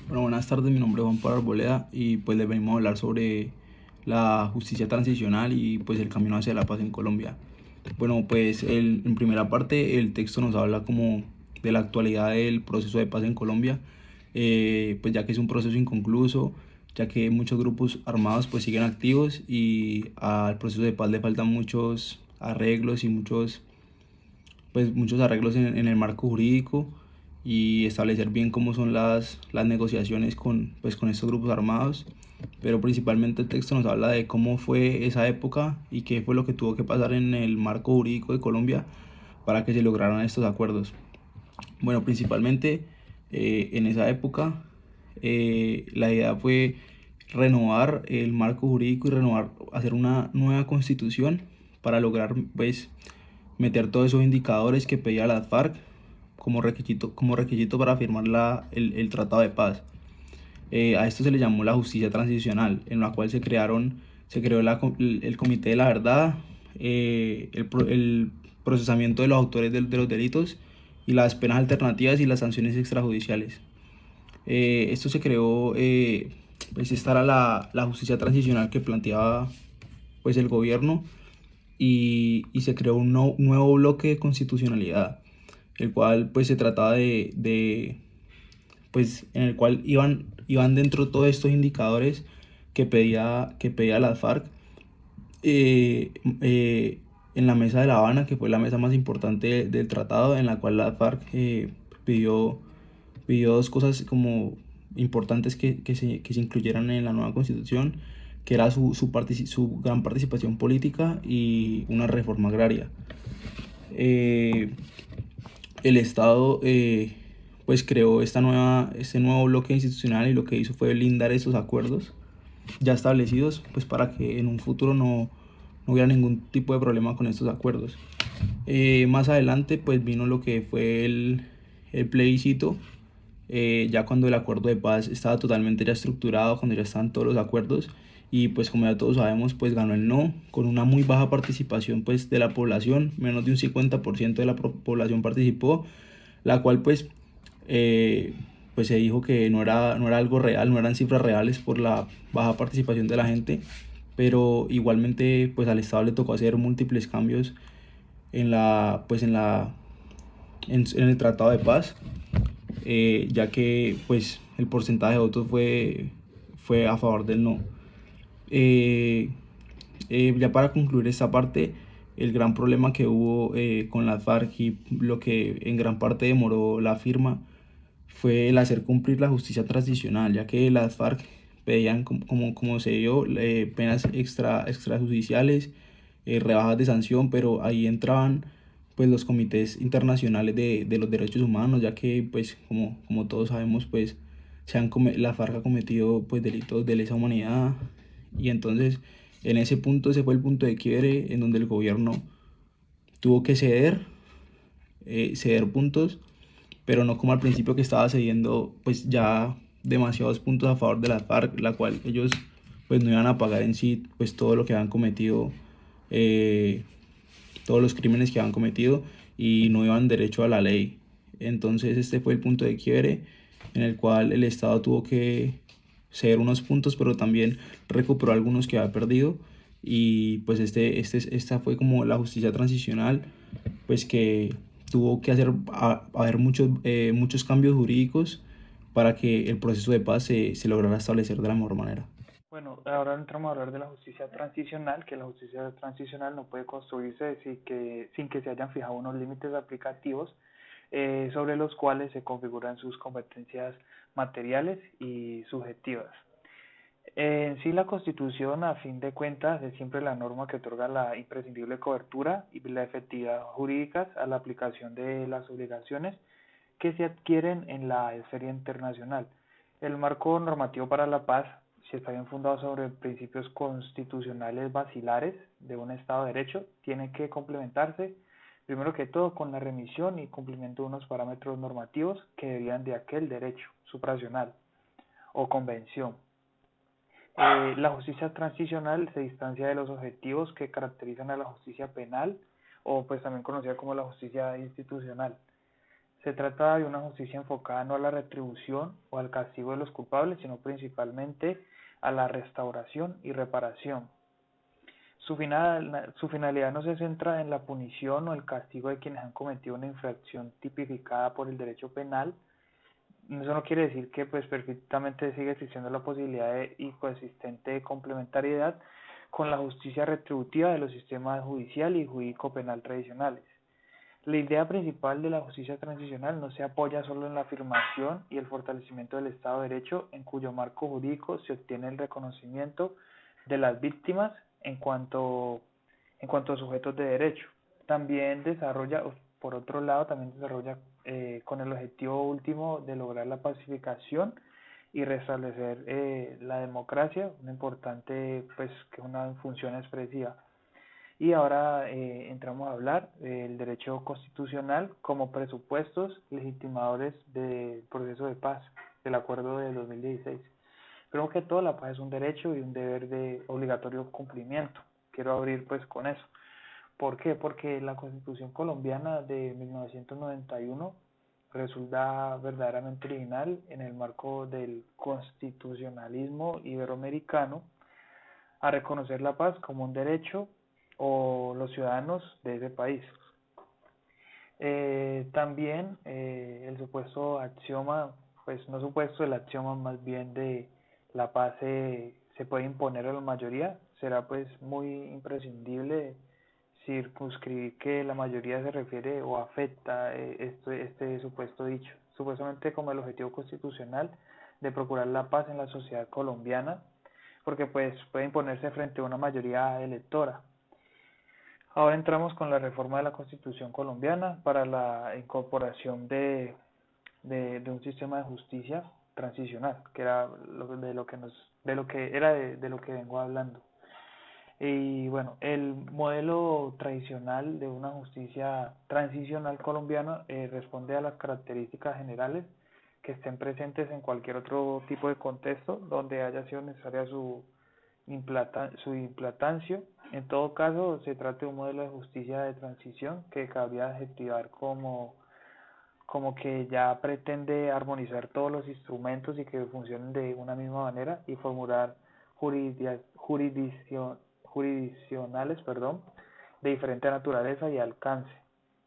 Bueno, buenas tardes, mi nombre es Juan Pablo Arboleda y pues les venimos a hablar sobre la justicia transicional y pues el camino hacia la paz en Colombia. Bueno, pues en primera parte el texto nos habla como de la actualidad del proceso de paz en Colombia, pues ya que es un proceso inconcluso, ya que muchos grupos armados pues siguen activos y al proceso de paz le faltan muchos arreglos y muchos arreglos en el marco jurídico y establecer bien cómo son las negociaciones con estos grupos armados. Pero principalmente el texto nos habla de cómo fue esa época y qué fue lo que tuvo que pasar en el marco jurídico de Colombia para que se lograran estos acuerdos. Bueno, principalmente en esa época la idea fue renovar el marco jurídico y hacer una nueva constitución para lograr pues meter todos esos indicadores que pedía la FARC como requisito para firmar el Tratado de Paz. A esto se le llamó la justicia transicional, en la cual se creó el Comité de la Verdad, el procesamiento de los autores de los delitos y las penas alternativas y las sanciones extrajudiciales. Esto se creó, pues esta era la justicia transicional que planteaba pues el gobierno y se creó un nuevo bloque de constitucionalidad, el cual pues se trataba pues en el cual iban dentro todos estos indicadores que pedía la FARC eh, eh, en la mesa de La Habana, que fue la mesa más importante del tratado, en la cual la FARC pidió, pidió dos cosas como importantes que se incluyeran en la nueva constitución, que era su gran participación política y una reforma agraria. Eh, el Estado pues creó este nuevo bloque institucional y lo que hizo fue blindar esos acuerdos ya establecidos pues para que en un futuro no hubiera ningún tipo de problema con estos acuerdos. Más adelante pues vino lo que fue el plebiscito, ya cuando el acuerdo de paz estaba totalmente ya estructurado, cuando ya estaban todos los acuerdos y pues como ya todos sabemos pues ganó el no con una muy baja participación pues de la población, menos de un 50% de la población participó, la cual eh, pues se dijo que no era algo real, no eran cifras reales por la baja participación de la gente, pero igualmente pues al Estado le tocó hacer múltiples cambios en la pues en el Tratado de Paz, ya que pues el porcentaje de votos fue a favor del no. Eh, ya para concluir esta parte, el gran problema que hubo con las FARC y lo que en gran parte demoró la firma fue el hacer cumplir la justicia transicional, ya que las FARC pedían, como se dio, penas extrajudiciales, rebajas de sanción, pero ahí entraban pues los comités internacionales de los derechos humanos, ya que pues como todos sabemos pues la FARC ha cometido pues delitos de lesa humanidad y entonces en ese punto ese fue el punto de quiebre en donde el gobierno tuvo que ceder puntos, pero no como al principio que estaba cediendo pues ya demasiados puntos a favor de la FARC, la cual ellos pues no iban a pagar en sí pues todo lo que habían cometido, eh, todos los crímenes que habían cometido y no iban derecho a la ley. Entonces este fue el punto de quiebre en el cual el Estado tuvo que ceder unos puntos, pero también recuperó algunos que había perdido y pues esta fue como la justicia transicional pues que tuvo que haber muchos cambios jurídicos para que el proceso de paz se lograra establecer de la mejor manera. Bueno, ahora entramos a hablar de la justicia transicional, que la justicia transicional no puede construirse sin que se hayan fijado unos límites aplicativos sobre los cuales se configuran sus competencias materiales y subjetivas. En sí, la Constitución, a fin de cuentas, es siempre la norma que otorga la imprescindible cobertura y la efectividad jurídicas a la aplicación de las obligaciones que se adquieren en la esfera internacional. El marco normativo para la paz, si está bien fundado sobre principios constitucionales basilares de un Estado de Derecho, tiene que complementarse, primero que todo, con la remisión y cumplimiento de unos parámetros normativos que derivan de aquel derecho supranacional o convención. La justicia transicional se distancia de los objetivos que caracterizan a la justicia penal o pues también conocida como la justicia institucional. Se trata de una justicia enfocada no a la retribución o al castigo de los culpables, sino principalmente a la restauración y reparación. Su finalidad no se centra en la punición o el castigo de quienes han cometido una infracción tipificada por el derecho penal. Eso no quiere decir que pues perfectamente sigue existiendo la posibilidad y coexistente de complementariedad con la justicia retributiva de los sistemas judicial y jurídico penal tradicionales. La idea principal de la justicia transicional no se apoya solo en la afirmación y el fortalecimiento del Estado de Derecho, en cuyo marco jurídico se obtiene el reconocimiento de las víctimas en cuanto a sujetos de derecho. También desarrolla, por otro lado, con el objetivo último de lograr la pacificación y restablecer la democracia, una importante, pues, que es una función expresiva. Y ahora entramos a hablar del derecho constitucional como presupuestos legitimadores del proceso de paz, del acuerdo de 2016. Creo que todo la paz es un derecho y un deber de obligatorio cumplimiento. Quiero abrir pues con eso. ¿Por qué? Porque la Constitución colombiana de 1991 resulta verdaderamente original en el marco del constitucionalismo iberoamericano a reconocer la paz como un derecho o los ciudadanos de ese país. También el supuesto axioma, pues no supuesto, el axioma más bien de la paz se puede imponer a la mayoría, será pues muy imprescindible circunscribir que la mayoría se refiere o afecta este supuesto dicho, supuestamente como el objetivo constitucional de procurar la paz en la sociedad colombiana, porque pues puede imponerse frente a una mayoría electora. Ahora entramos con la reforma de la Constitución colombiana para la incorporación de un sistema de justicia transicional, que era de lo que vengo hablando. Y bueno, el modelo tradicional de una justicia transicional colombiana responde a las características generales que estén presentes en cualquier otro tipo de contexto donde haya sido necesaria su implantación. En todo caso, se trata de un modelo de justicia de transición que cabría adjetivar como que ya pretende armonizar todos los instrumentos y que funcionen de una misma manera y formular jurisdiccionales, de diferente naturaleza y alcance.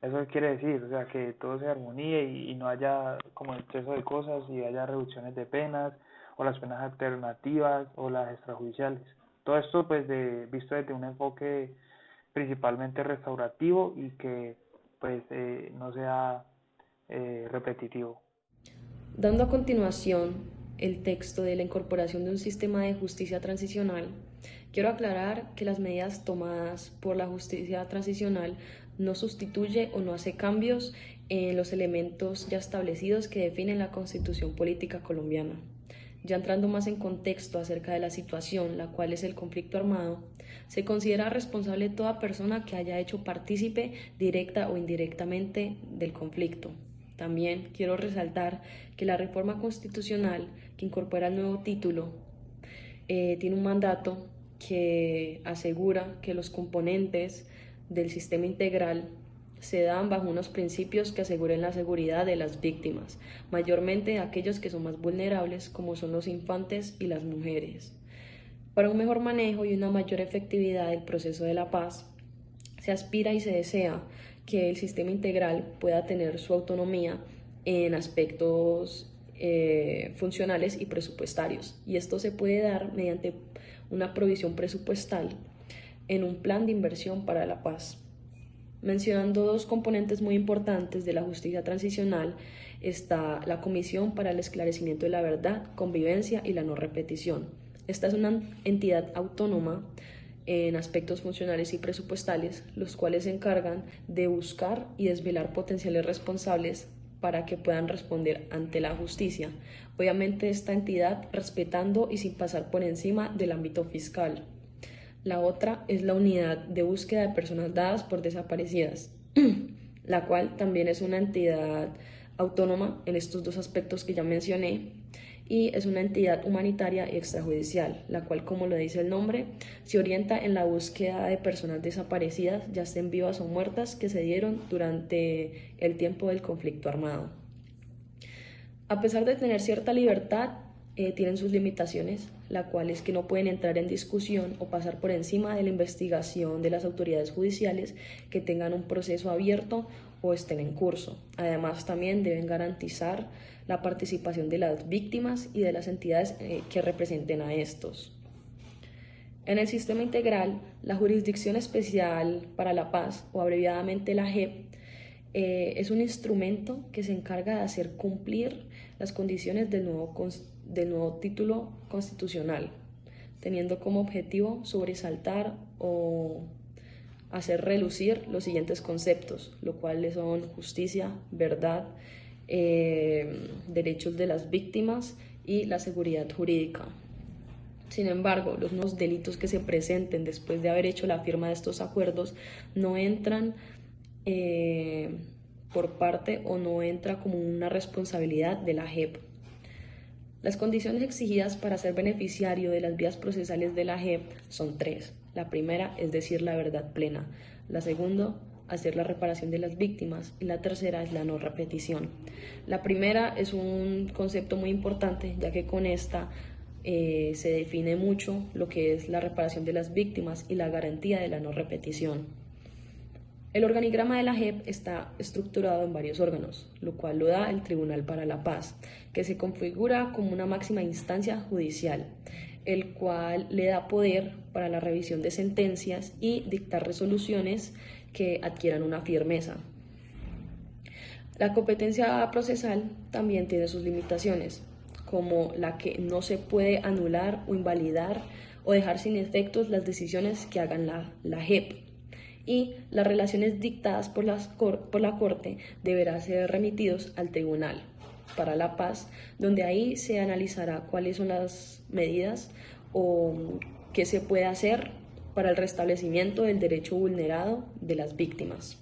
¿Eso qué quiere decir? O sea, que todo se armonía y no haya como exceso de cosas y haya reducciones de penas o las penas alternativas o las extrajudiciales. Todo esto pues visto desde un enfoque principalmente restaurativo y que pues no sea repetitivo. Dando a continuación el texto de la incorporación de un sistema de justicia transicional, quiero aclarar que las medidas tomadas por la justicia transicional no sustituye o no hace cambios en los elementos ya establecidos que definen la Constitución política colombiana. Ya entrando más en contexto acerca de la situación, la cual es el conflicto armado, se considera responsable toda persona que haya hecho partícipe directa o indirectamente del conflicto. También quiero resaltar que la reforma constitucional que incorpora el nuevo título tiene un mandato que asegura que los componentes del sistema integral se dan bajo unos principios que aseguren la seguridad de las víctimas, mayormente aquellos que son más vulnerables, como son los infantes y las mujeres. Para un mejor manejo y una mayor efectividad del proceso de la paz, se aspira y se desea que el sistema integral pueda tener su autonomía en aspectos funcionales y presupuestarios, y esto se puede dar mediante una provisión presupuestal en un plan de inversión para la paz. Mencionando dos componentes muy importantes de la justicia transicional, está la Comisión para el Esclarecimiento de la Verdad, Convivencia y la No Repetición. Esta es una entidad autónoma en aspectos funcionales y presupuestales, los cuales se encargan de buscar y desvelar potenciales responsables para que puedan responder ante la justicia. Obviamente esta entidad respetando y sin pasar por encima del ámbito fiscal. La otra es la Unidad de Búsqueda de Personas Dadas por Desaparecidas, la cual también es una entidad autónoma en estos dos aspectos que ya mencioné y es una entidad humanitaria y extrajudicial, la cual, como lo dice el nombre, se orienta en la búsqueda de personas desaparecidas, ya estén vivas o muertas, que se dieron durante el tiempo del conflicto armado. A pesar de tener cierta libertad, tienen sus limitaciones, la cual es que no pueden entrar en discusión o pasar por encima de la investigación de las autoridades judiciales que tengan un proceso abierto o estén en curso. Además, también deben garantizar la participación de las víctimas y de las entidades que representen a estos. En el sistema integral, la Jurisdicción Especial para la Paz, o abreviadamente la JEP, es un instrumento que se encarga de hacer cumplir las condiciones del nuevo título constitucional, teniendo como objetivo sobresaltar o hacer relucir los siguientes conceptos, lo cuales son justicia, verdad, derechos de las víctimas y la seguridad jurídica. Sin embargo, los nuevos delitos que se presenten después de haber hecho la firma de estos acuerdos no entran por parte o no entra como una responsabilidad de la JEP. Las condiciones exigidas para ser beneficiario de las vías procesales de la JEP son 3. La primera es decir la verdad plena, la segunda, hacer la reparación de las víctimas, y la tercera es la no repetición. La primera es un concepto muy importante, ya que con esta se define mucho lo que es la reparación de las víctimas y la garantía de la no repetición. El organigrama de la JEP está estructurado en varios órganos, lo cual lo da el Tribunal para la Paz, que se configura como una máxima instancia judicial, el cual le da poder para la revisión de sentencias y dictar resoluciones que adquieran una firmeza. La competencia procesal también tiene sus limitaciones, como la que no se puede anular o invalidar o dejar sin efectos las decisiones que hagan la JEP, y las relaciones dictadas por la Corte deberán ser remitidos al Tribunal para la Paz, donde ahí se analizará cuáles son las medidas o qué se puede hacer para el restablecimiento del derecho vulnerado de las víctimas.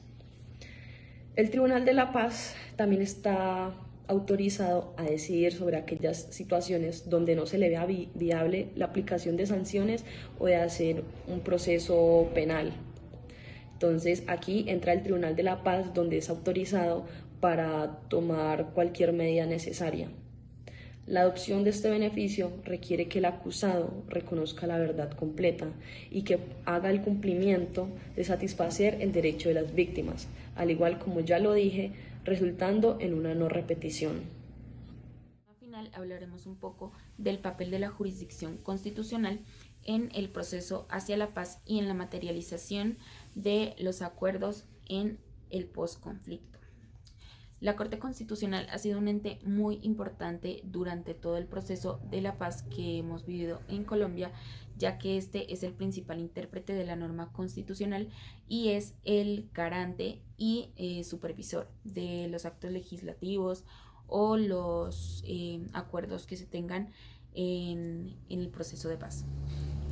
El Tribunal de la Paz también está autorizado a decidir sobre aquellas situaciones donde no se le vea viable la aplicación de sanciones o de hacer un proceso penal. Entonces aquí entra el Tribunal de la Paz, donde es autorizado para tomar cualquier medida necesaria. La adopción de este beneficio requiere que el acusado reconozca la verdad completa y que haga el cumplimiento de satisfacer el derecho de las víctimas, al igual como ya lo dije, resultando en una no repetición. Al final hablaremos un poco del papel de la jurisdicción constitucional en el proceso hacia la paz y en la materialización de los acuerdos en el posconflicto. La Corte Constitucional ha sido un ente muy importante durante todo el proceso de la paz que hemos vivido en Colombia, ya que este es el principal intérprete de la norma constitucional y es el garante y supervisor de los actos legislativos o los acuerdos que se tengan en el proceso de paz.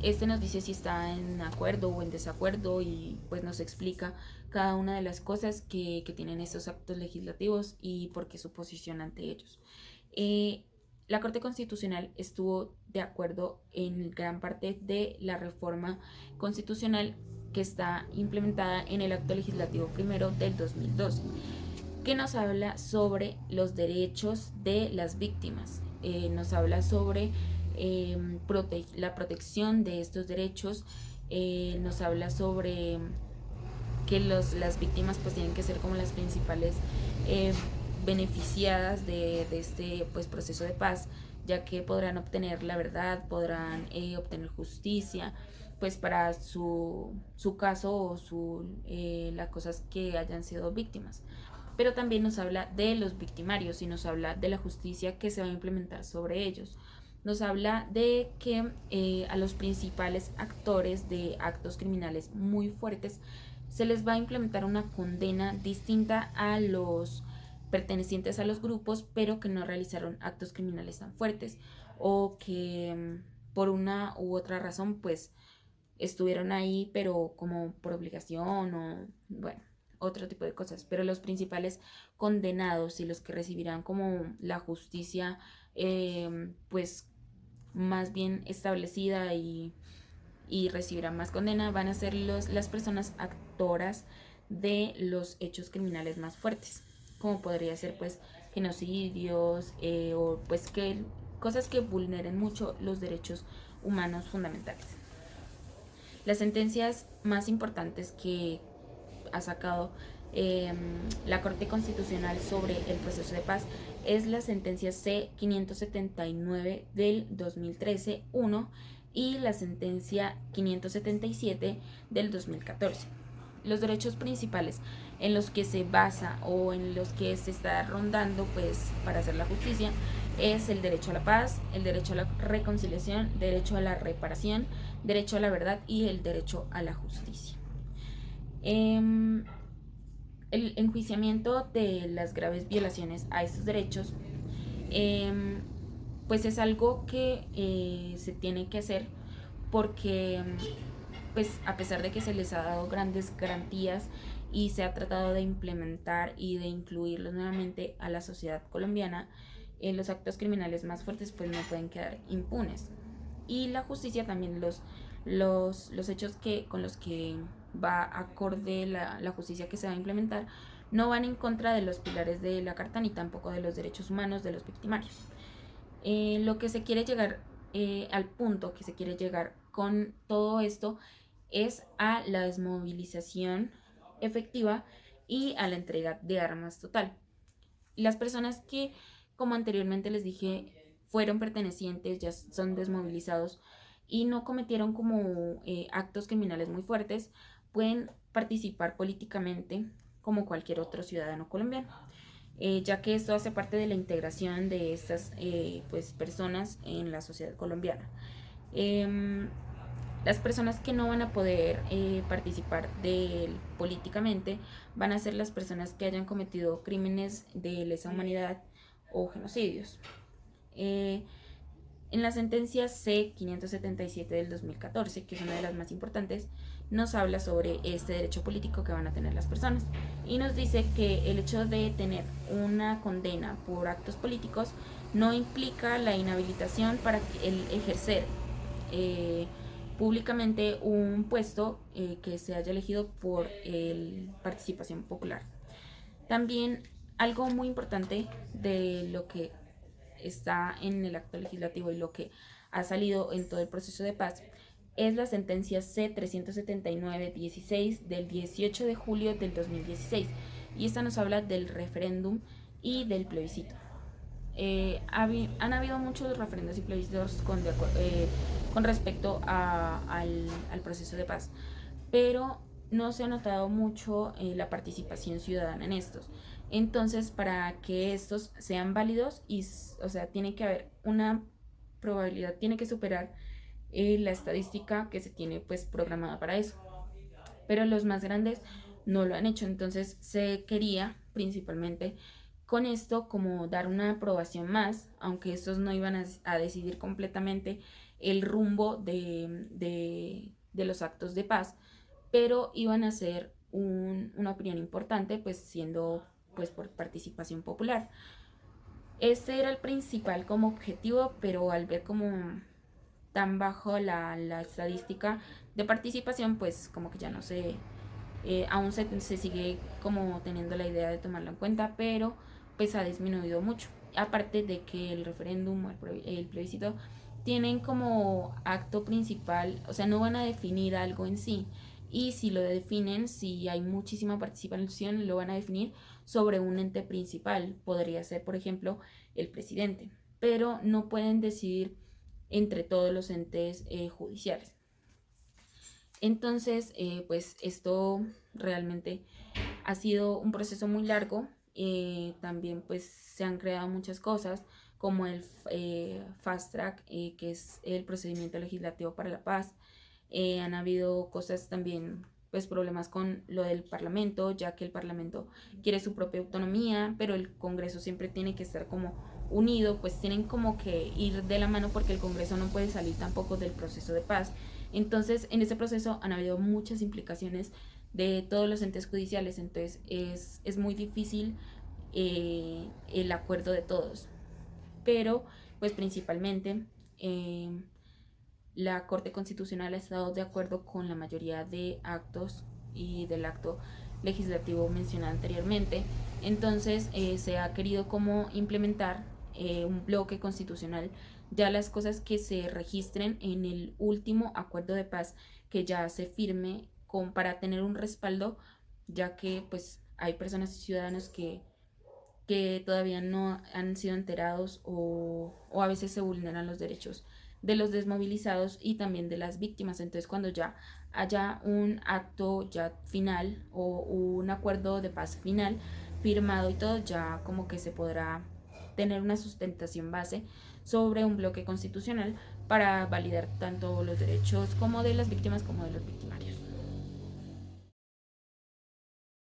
Este nos dice si está en acuerdo o en desacuerdo y pues nos explica cada una de las cosas que tienen estos actos legislativos y por qué su posición ante ellos. La Corte Constitucional estuvo de acuerdo en gran parte de la reforma constitucional que está implementada en el acto legislativo primero del 2012, que nos habla sobre los derechos de las víctimas, nos habla sobre la protección de estos derechos, nos habla sobre que las víctimas pues tienen que ser como las principales beneficiadas de este pues proceso de paz, ya que podrán obtener la verdad, podrán obtener justicia pues para su caso o las cosas que hayan sido víctimas. Pero también nos habla de los victimarios y nos habla de la justicia que se va a implementar sobre ellos. Nos habla de que a los principales actores de actos criminales muy fuertes se les va a implementar una condena distinta a los pertenecientes a los grupos, pero que no realizaron actos criminales tan fuertes o que por una u otra razón pues estuvieron ahí, pero como por obligación o bueno, otro tipo de cosas, pero los principales condenados y los que recibirán como la justicia pues más bien establecida y recibirán más condena van a ser las personas actoras de los hechos criminales más fuertes, como podría ser pues genocidios o pues que cosas que vulneren mucho los derechos humanos fundamentales. Las sentencias más importantes que ha sacado la Corte Constitucional sobre el proceso de paz es la sentencia C-579 del 2013-1 y la sentencia 577 del 2014. Los derechos principales en los que se basa o en los que se está rondando pues para hacer la justicia es el derecho a la paz, el derecho a la reconciliación, derecho a la reparación, derecho a la verdad y el derecho a la justicia. El enjuiciamiento de las graves violaciones a estos derechos pues es algo que se tiene que hacer porque pues a pesar de que se les ha dado grandes garantías y se ha tratado de implementar y de incluirlos nuevamente a la sociedad colombiana, los actos criminales más fuertes pues no pueden quedar impunes. Y la justicia también, los hechos con los que va acorde la justicia que se va a implementar, no van en contra de los pilares de la Carta ni tampoco de los derechos humanos de los victimarios. Lo que se quiere llegar, al punto que se quiere llegar con todo esto es a la desmovilización efectiva y a la entrega de armas total. Las personas que, como anteriormente les dije, fueron pertenecientes, ya son desmovilizados y no cometieron como actos criminales muy fuertes, pueden participar políticamente como cualquier otro ciudadano colombiano, ya que esto hace parte de la integración de estas pues, personas en la sociedad colombiana. Las personas que no van a poder participar políticamente van a ser las personas que hayan cometido crímenes de lesa humanidad o genocidios. En la sentencia C-577 del 2014, que es una de las más importantes, nos habla sobre este derecho político que van a tener las personas y nos dice que el hecho de tener una condena por actos políticos no implica la inhabilitación para el ejercer públicamente un puesto que se haya elegido por participación popular. También algo muy importante de lo que está en el acto legislativo y lo que ha salido en todo el proceso de paz es la sentencia C-379-16 del 18 de julio del 2016 y esta nos habla del referéndum y del plebiscito. Han habido muchos referendos y plebiscitos con respecto al proceso de paz, pero no se ha notado mucho la participación ciudadana en estos. Entonces, para que estos sean válidos, o sea, tiene que haber una probabilidad, tiene que superar la estadística que se tiene pues programada para eso. Pero los más grandes no lo han hecho, entonces se quería principalmente con esto como dar una aprobación más, aunque estos no iban a decidir completamente el rumbo de los actos de paz, pero iban a ser una opinión importante, pues siendo pues por participación popular. Este era el principal como objetivo, pero al ver como tan bajo la estadística de participación, pues como que ya no se, aún se sigue como teniendo la idea de tomarlo en cuenta, pero pues ha disminuido mucho. Aparte de que el referéndum o el plebiscito tienen como acto principal, o sea, no van a definir algo en sí, y si lo definen, si hay muchísima participación, lo van a definir sobre un ente principal, podría ser por ejemplo el presidente, pero no pueden decidir entre todos los entes judiciales. Entonces, pues esto realmente ha sido un proceso muy largo. También pues se han creado muchas cosas como el Fast Track, que es el procedimiento legislativo para la paz. Han habido cosas también, pues problemas con lo del Parlamento, ya que el Parlamento quiere su propia autonomía, pero el Congreso siempre tiene que estar como unido, pues tienen como que ir de la mano porque el Congreso no puede salir tampoco del proceso de paz. Entonces, en ese proceso han habido muchas implicaciones de todos los entes judiciales, entonces es muy difícil el acuerdo de todos, pero pues principalmente la Corte Constitucional ha estado de acuerdo con la mayoría de actos y del acto legislativo mencionado anteriormente. Entonces se ha querido como implementar un bloque constitucional, ya las cosas que se registren en el último acuerdo de paz que ya se firme para tener un respaldo, ya que pues hay personas y ciudadanos que todavía no han sido enterados o a veces se vulneran los derechos de los desmovilizados y también de las víctimas. Entonces cuando ya haya un acto ya final o un acuerdo de paz final firmado y todo, ya como que se podrá tener una sustentación base sobre un bloque constitucional para validar tanto los derechos como de las víctimas como de los victimarios.